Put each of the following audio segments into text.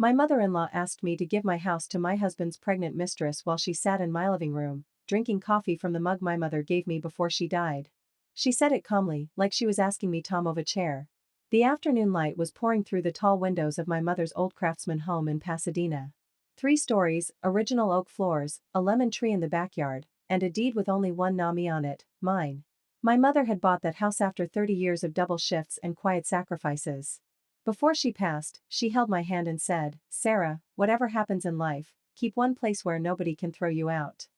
My mother-in-law asked me to give my house to my husband's pregnant mistress while she sat in my living room, drinking coffee from the mug my mother gave me before she died. She said it calmly, like she was asking me to move a chair. The afternoon light was pouring through the tall windows of my mother's old craftsman home in Pasadena. 3 stories, original oak floors, a lemon tree in the backyard, and a deed with only one name on it, mine. My mother had bought that house after 30 years of double shifts and quiet sacrifices. Before she passed, she held my hand and said, "Sarah, whatever happens in life, keep one place where nobody can throw you out."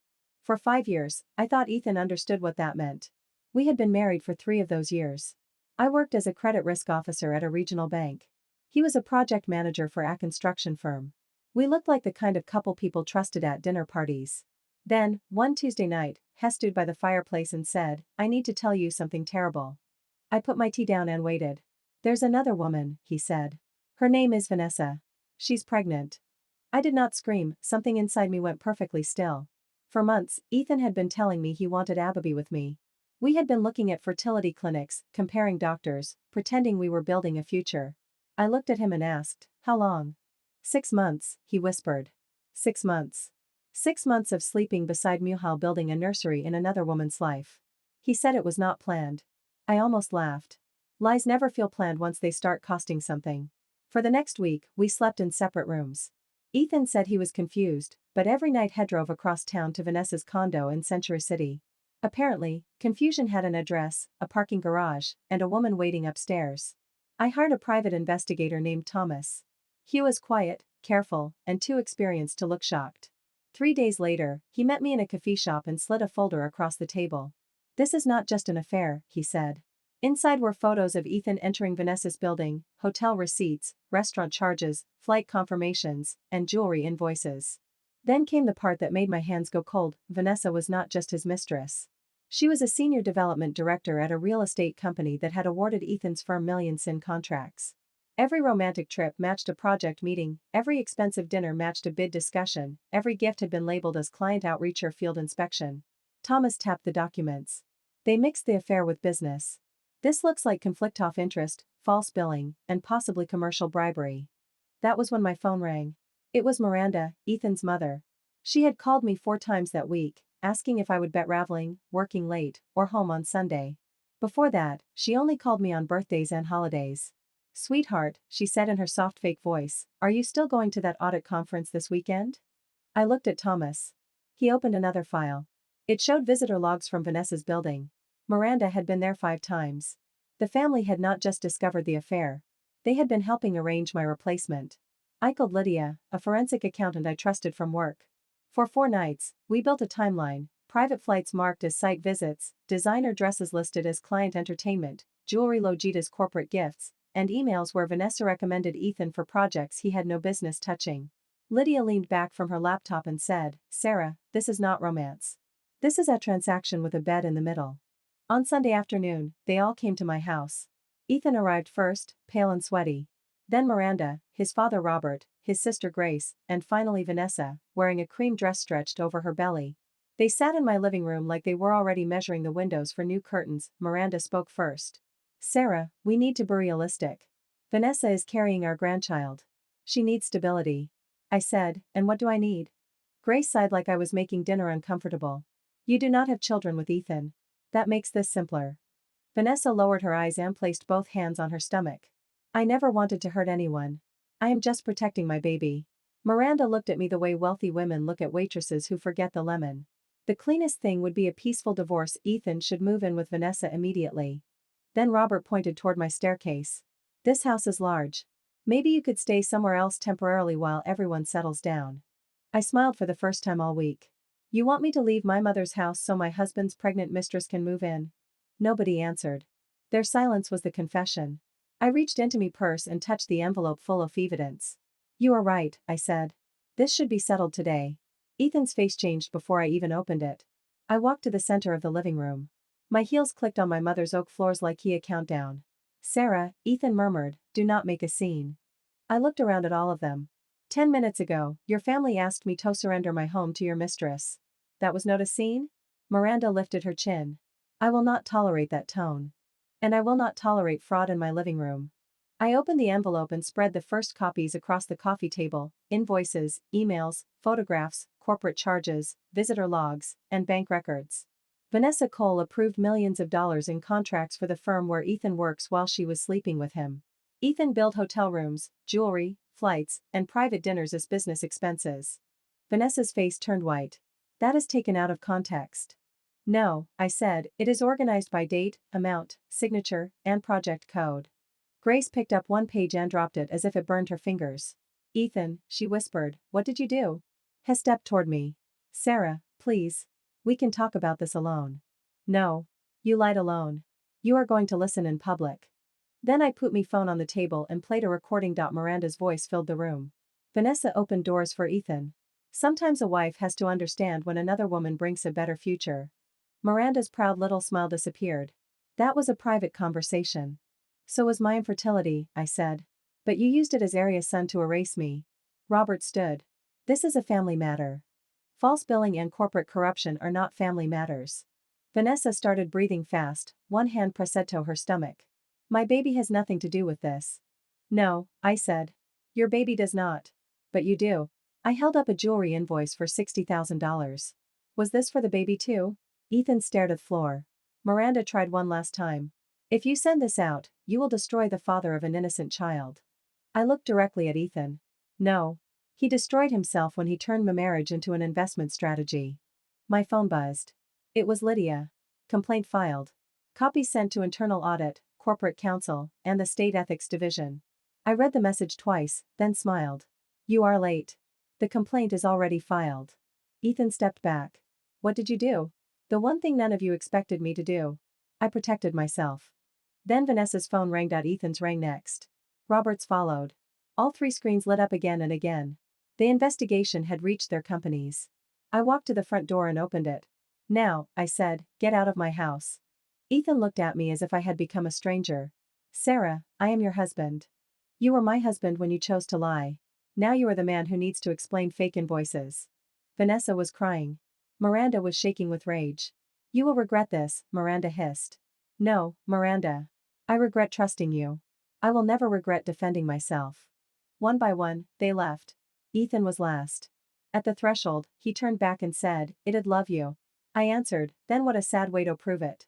For 5 years, I thought Ethan understood what that meant. We had been married for 3 of those years. I worked as a credit risk officer at a regional bank. He was a project manager for a construction firm. We looked like the kind of couple people trusted at dinner parties. Then, one Tuesday night, Hess stood by the fireplace and said, "I need to tell you something terrible." I put my tea down and waited. "There's another woman," he said. "Her name is Vanessa. She's pregnant." I did not scream, something inside me went perfectly still. For months, Ethan had been telling me he wanted Abby with me. We had been looking at fertility clinics, comparing doctors, pretending we were building a future. I looked at him and asked, "How long?" "6 months," he whispered. 6 months. 6 months of sleeping beside Muhal building a nursery in another woman's life. He said it was not planned. I almost laughed. Lies never feel planned once they start costing something. For the next week, we slept in separate rooms. Ethan said he was confused, but every night he drove across town to Vanessa's condo in Century City. Apparently, confusion had an address, a parking garage, and a woman waiting upstairs. I hired a private investigator named Thomas. He was quiet, careful, and too experienced to look shocked. 3 days later, he met me in a coffee shop and slid a folder across the table. "This is not just an affair," he said. Inside were photos of Ethan entering Vanessa's building, hotel receipts, restaurant charges, flight confirmations, and jewelry invoices. Then came the part that made my hands go cold. Vanessa was not just his mistress. She was a senior development director at a real estate company that had awarded Ethan's firm millions in contracts. Every romantic trip matched a project meeting, every expensive dinner matched a bid discussion, every gift had been labeled as client outreach or field inspection. Thomas tapped the documents. They mixed the affair with business. "This looks like conflict of interest, false billing, and possibly commercial bribery." That was when my phone rang. It was Miranda, Ethan's mother. She had called me 4 times that week, asking if I would bet traveling, working late, or home on Sunday. Before that, she only called me on birthdays and holidays. "Sweetheart," she said in her soft fake voice, "are you still going to that audit conference this weekend?" I looked at Thomas. He opened another file. It showed visitor logs from Vanessa's building. Miranda had been there 5 times. The family had not just discovered the affair. They had been helping arrange my replacement. I called Lydia, a forensic accountant I trusted from work. For 4 nights, we built a timeline, private flights marked as site visits, designer dresses listed as client entertainment, jewelry logged as corporate gifts, and emails where Vanessa recommended Ethan for projects he had no business touching. Lydia leaned back from her laptop and said, "Sarah, this is not romance. This is a transaction with a bed in the middle." On Sunday afternoon, they all came to my house. Ethan arrived first, pale and sweaty. Then Miranda, his father Robert, his sister Grace, and finally Vanessa, wearing a cream dress stretched over her belly. They sat in my living room like they were already measuring the windows for new curtains. Miranda spoke first. "Sarah, we need to be realistic. Vanessa is carrying our grandchild. She needs stability." I said, "And what do I need?" Grace sighed like I was making dinner uncomfortable. "You do not have children with Ethan. That makes this simpler." Vanessa lowered her eyes and placed both hands on her stomach. "I never wanted to hurt anyone. I am just protecting my baby." Miranda looked at me the way wealthy women look at waitresses who forget the lemon. "The cleanest thing would be a peaceful divorce. Ethan should move in with Vanessa immediately." Then Robert pointed toward my staircase. "This house is large. Maybe you could stay somewhere else temporarily while everyone settles down." I smiled for the first time all week. "You want me to leave my mother's house so my husband's pregnant mistress can move in?" Nobody answered. Their silence was the confession. I reached into my purse and touched the envelope full of evidence. "You are right," I said. "This should be settled today." Ethan's face changed before I even opened it. I walked to the center of the living room. My heels clicked on my mother's oak floors like a countdown. "Sarah," Ethan murmured, "do not make a scene." I looked around at all of them. 10 minutes ago, your family asked me to surrender my home to your mistress. That was not a scene? Miranda lifted her chin. "I will not tolerate that tone. And I will not tolerate fraud in my living room." I opened the envelope and spread the first copies across the coffee table: invoices, emails, photographs, corporate charges, visitor logs, and bank records. Vanessa Cole approved millions of dollars in contracts for the firm where Ethan works while she was sleeping with him. Ethan billed hotel rooms, jewelry, flights, and private dinners as business expenses. Vanessa's face turned white. That is taken out of context. No, I said, it is organized by date, amount, signature, and project code. Grace picked up one page and dropped it as if it burned her fingers. Ethan, she whispered, what did you do? He stepped toward me. Sarah, please. We can talk about this alone. No. You lied alone. You are going to listen in public. Then I put my phone on the table and played a recording. Miranda's voice filled the room. Vanessa opened doors for Ethan. Sometimes a wife has to understand when another woman brings a better future. Miranda's proud little smile disappeared. That was a private conversation. So was my infertility, I said. But you used it as Aria's son to erase me. Robert stood. This is a family matter. False billing and corporate corruption are not family matters. Vanessa started breathing fast, one hand pressed to her stomach. My baby has nothing to do with this. No, I said. Your baby does not. But you do. I held up a jewelry invoice for $60,000. Was this for the baby too? Ethan stared at the floor. Miranda tried one last time. If you send this out, you will destroy the father of an innocent child. I looked directly at Ethan. No. He destroyed himself when he turned my marriage into an investment strategy. My phone buzzed. It was Lydia. Complaint filed. Copy sent to Internal Audit, Corporate Counsel, and the State Ethics Division. I read the message twice, then smiled. You are late. The complaint is already filed. Ethan stepped back. What did you do? The one thing none of you expected me to do. I protected myself. Then Vanessa's phone rang. Ethan's rang next. Robert's followed. All three screens lit up again and again. The investigation had reached their companies. I walked to the front door and opened it. Now, I said, get out of my house. Ethan looked at me as if I had become a stranger. Sarah, I am your husband. You were my husband when you chose to lie. Now you are the man who needs to explain fake invoices. Vanessa was crying. Miranda was shaking with rage. You will regret this, Miranda hissed. No, Miranda. I regret trusting you. I will never regret defending myself. One by one, they left. Ethan was last. At the threshold, he turned back and said, I'd love you. I answered, then what a sad way to prove it.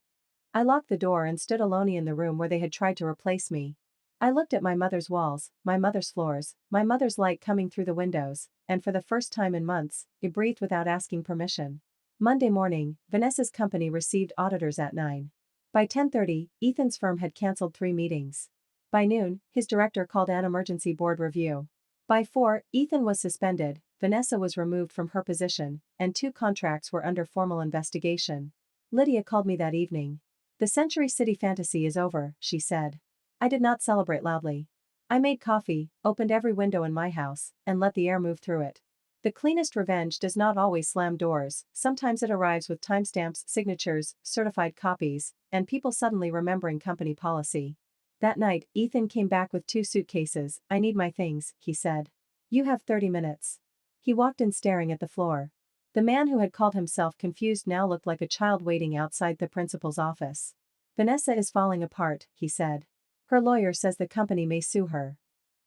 I locked the door and stood alone in the room where they had tried to replace me. I looked at my mother's walls, my mother's floors, my mother's light coming through the windows, and for the first time in months, I breathed without asking permission. Monday morning, Vanessa's company received auditors at 9. By 10:30, Ethan's firm had cancelled 3 meetings. By noon, his director called an emergency board review. By 4, Ethan was suspended, Vanessa was removed from her position, and 2 contracts were under formal investigation. Lydia called me that evening. The Century City fantasy is over, she said. I did not celebrate loudly. I made coffee, opened every window in my house, and let the air move through it. The cleanest revenge does not always slam doors, sometimes it arrives with timestamps, signatures, certified copies, and people suddenly remembering company policy. That night, Ethan came back with 2 suitcases. I need my things, he said. You have 30 minutes. He walked in staring at the floor. The man who had called himself confused now looked like a child waiting outside the principal's office. Vanessa is falling apart, he said. Her lawyer says the company may sue her.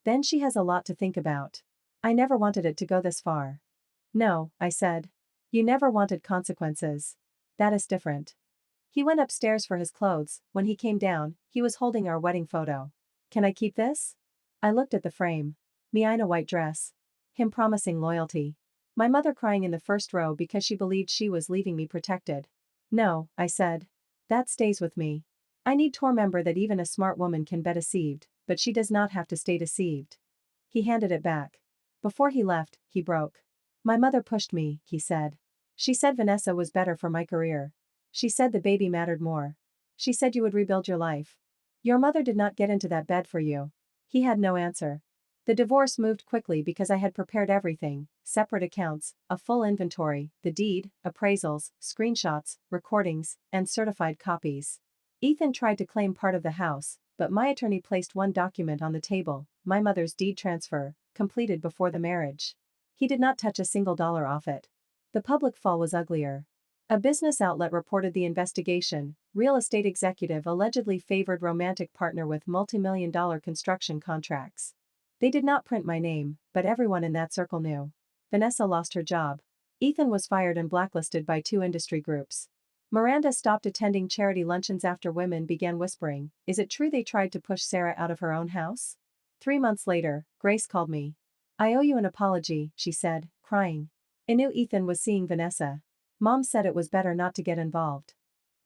Then she has a lot to think about. I never wanted it to go this far. No, I said. You never wanted consequences. That is different. He went upstairs for his clothes. When he came down, he was holding our wedding photo. Can I keep this? I looked at the frame. Me in a white dress. Him promising loyalty. My mother crying in the first row because she believed she was leaving me protected. No, I said. That stays with me. I need to remember that even a smart woman can be deceived, but she does not have to stay deceived. He handed it back. Before he left, he broke. My mother pushed me, he said. She said Vanessa was better for my career. She said the baby mattered more. She said you would rebuild your life. Your mother did not get into that bed for you. He had no answer. The divorce moved quickly because I had prepared everything: separate accounts, a full inventory, the deed, appraisals, screenshots, recordings, and certified copies. Ethan tried to claim part of the house, but my attorney placed one document on the table, my mother's deed transfer, completed before the marriage. He did not touch a single dollar off it. The public fall was uglier. A business outlet reported the investigation. Real estate executive allegedly favored romantic partner with multi-million-dollar construction contracts. They did not print my name, but everyone in that circle knew. Vanessa lost her job. Ethan was fired and blacklisted by 2 industry groups. Miranda stopped attending charity luncheons after women began whispering, "Is it true they tried to push Sarah out of her own house?" 3 months later, Grace called me. "I owe you an apology," she said, crying. I knew Ethan was seeing Vanessa. Mom said it was better not to get involved.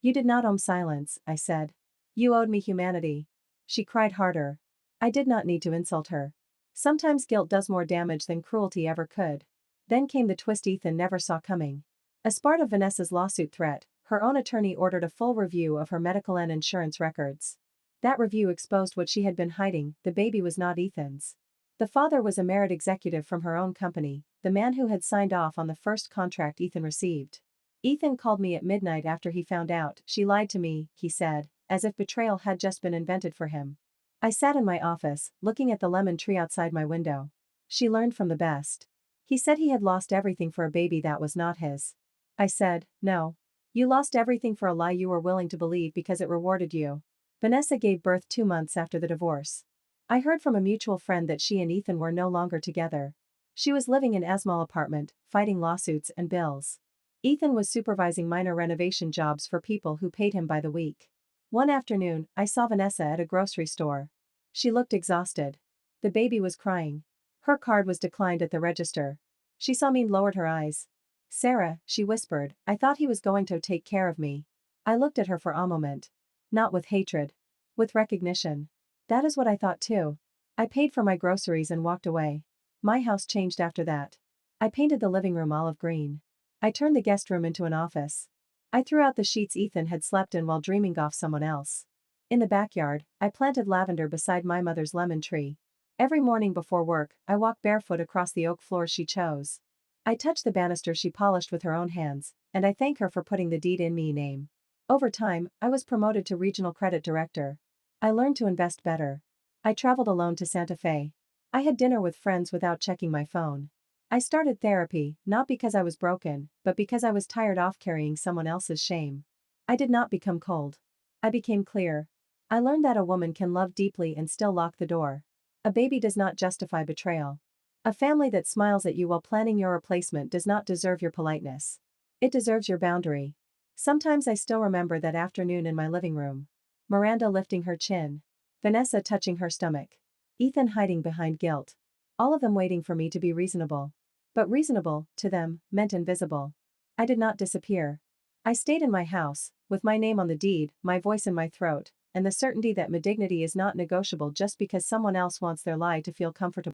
"You did not owe silence," I said. "You owed me humanity." She cried harder. I did not need to insult her. Sometimes guilt does more damage than cruelty ever could. Then came the twist Ethan never saw coming. As part of Vanessa's lawsuit threat, her own attorney ordered a full review of her medical and insurance records. That review exposed what she had been hiding: the baby was not Ethan's. The father was a merit executive from her own company, the man who had signed off on the first contract Ethan received. Ethan called me at midnight after he found out. "She lied to me," he said, as if betrayal had just been invented for him. I sat in my office, looking at the lemon tree outside my window. "She learned from the best." He said he had lost everything for a baby that was not his. I said, "No. You lost everything for a lie you were willing to believe because it rewarded you." Vanessa gave birth 2 months after the divorce. I heard from a mutual friend that she and Ethan were no longer together. She was living in Asmal apartment, fighting lawsuits and bills. Ethan was supervising minor renovation jobs for people who paid him by the week. One afternoon, I saw Vanessa at a grocery store. She looked exhausted. The baby was crying. Her card was declined at the register. She saw me and lowered her eyes. "Sarah," she whispered, "I thought he was going to take care of me." I looked at her for a moment. Not with hatred. With recognition. That is what I thought too. I paid for my groceries and walked away. My house changed after that. I painted the living room olive green. I turned the guest room into an office. I threw out the sheets Ethan had slept in while dreaming off someone else. In the backyard, I planted lavender beside my mother's lemon tree. Every morning before work, I walk barefoot across the oak floors she chose. I touch the banister she polished with her own hands, and I thank her for putting the deed in me name. Over time, I was promoted to regional credit director. I learned to invest better. I traveled alone to Santa Fe. I had dinner with friends without checking my phone. I started therapy, not because I was broken, but because I was tired of carrying someone else's shame. I did not become cold. I became clear. I learned that a woman can love deeply and still lock the door. A baby does not justify betrayal. A family that smiles at you while planning your replacement does not deserve your politeness. It deserves your boundary. Sometimes I still remember that afternoon in my living room. Miranda lifting her chin. Vanessa touching her stomach. Ethan hiding behind guilt. All of them waiting for me to be reasonable. But reasonable, to them, meant invisible. I did not disappear. I stayed in my house, with my name on the deed, my voice in my throat, and the certainty that my dignity is not negotiable just because someone else wants their lie to feel comfortable.